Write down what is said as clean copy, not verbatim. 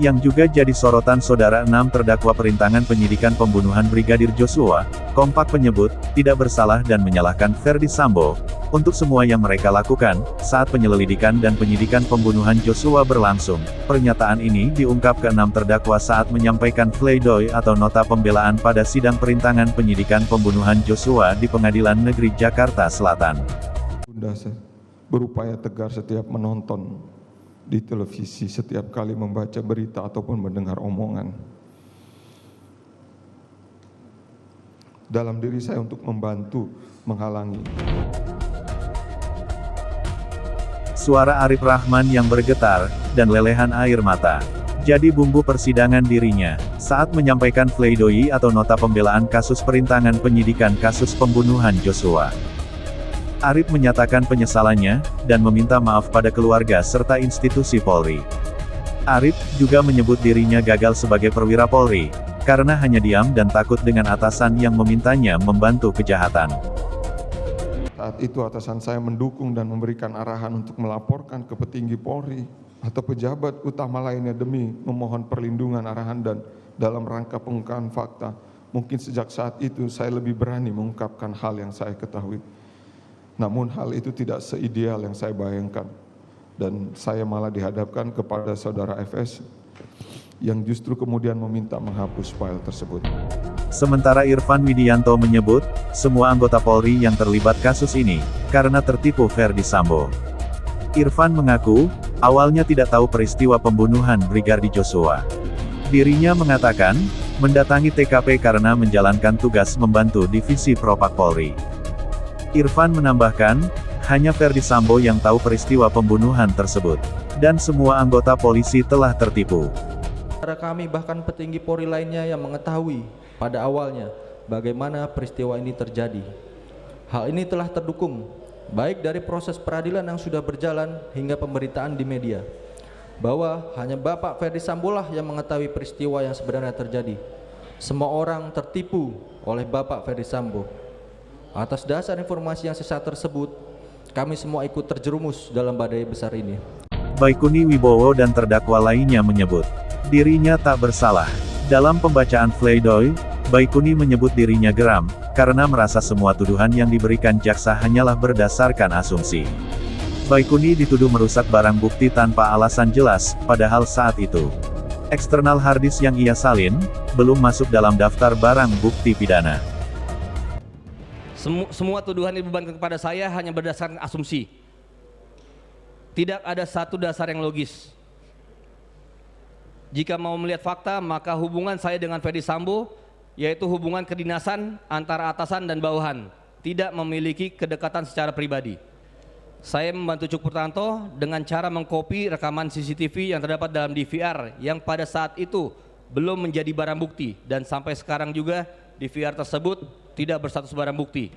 Yang juga jadi sorotan saudara 6 terdakwa perintangan penyidikan pembunuhan Brigadir Joshua, kompak menyebut, tidak bersalah dan menyalahkan Ferdy Sambo, untuk semua yang mereka lakukan, saat penyelidikan dan penyidikan pembunuhan Joshua berlangsung. Pernyataan ini diungkap ke 6 terdakwa saat menyampaikan pledoi atau nota pembelaan pada sidang perintangan penyidikan pembunuhan Joshua di Pengadilan Negeri Jakarta Selatan. Bunda berupaya tegar setiap menonton di televisi, setiap kali membaca berita ataupun mendengar omongan. Dalam diri saya untuk membantu, menghalangi. Suara Arif Rahman yang bergetar, dan lelehan air mata. Jadi bumbu persidangan dirinya, saat menyampaikan pledoi atau nota pembelaan kasus perintangan penyidikan kasus pembunuhan Joshua. Arif menyatakan penyesalannya, dan meminta maaf pada keluarga serta institusi Polri. Arif juga menyebut dirinya gagal sebagai perwira Polri, karena hanya diam dan takut dengan atasan yang memintanya membantu kejahatan. Saat itu atasan saya mendukung dan memberikan arahan untuk melaporkan ke petinggi Polri atau pejabat utama lainnya demi memohon perlindungan arahan dan dalam rangka pengungkapan fakta. Mungkin sejak saat itu saya lebih berani mengungkapkan hal yang saya ketahui. Namun hal itu tidak seideal yang saya bayangkan. Dan saya malah dihadapkan kepada saudara FS yang justru kemudian meminta menghapus file tersebut. Sementara Irfan Widianto menyebut, semua anggota Polri yang terlibat kasus ini, karena tertipu Ferdy Sambo. Irfan mengaku, awalnya tidak tahu peristiwa pembunuhan Brigadir Joshua. Dirinya mengatakan, mendatangi TKP karena menjalankan tugas membantu Divisi Propak Polri. Irfan menambahkan, hanya Ferdy Sambo yang tahu peristiwa pembunuhan tersebut. Dan semua anggota polisi telah tertipu. Kami bahkan petinggi Polri lainnya yang mengetahui pada awalnya bagaimana peristiwa ini terjadi. Hal ini telah terdukung, baik dari proses peradilan yang sudah berjalan hingga pemberitaan di media, bahwa hanya Bapak Ferdy Sambo lah yang mengetahui peristiwa yang sebenarnya terjadi. Semua orang tertipu oleh Bapak Ferdy Sambo. Atas dasar informasi yang sesat tersebut, kami semua ikut terjerumus dalam badai besar ini. Baikuni Wibowo dan terdakwa lainnya menyebut, dirinya tak bersalah. Dalam pembacaan pledoi, Baikuni menyebut dirinya geram, karena merasa semua tuduhan yang diberikan jaksa hanyalah berdasarkan asumsi. Baikuni dituduh merusak barang bukti tanpa alasan jelas, padahal saat itu, eksternal harddisk yang ia salin, belum masuk dalam daftar barang bukti pidana. Semua tuduhan yang dibebankan kepada saya hanya berdasarkan asumsi. Tidak ada satu dasar yang logis. Jika mau melihat fakta, maka hubungan saya dengan Ferdy Sambo, yaitu hubungan kedinasan antara atasan dan bawahan, tidak memiliki kedekatan secara pribadi. Saya membantu Cuk Purtanto dengan cara mengkopi rekaman CCTV yang terdapat dalam DVR yang pada saat itu belum menjadi barang bukti, dan sampai sekarang juga DVR tersebut tidak berstatus barang bukti.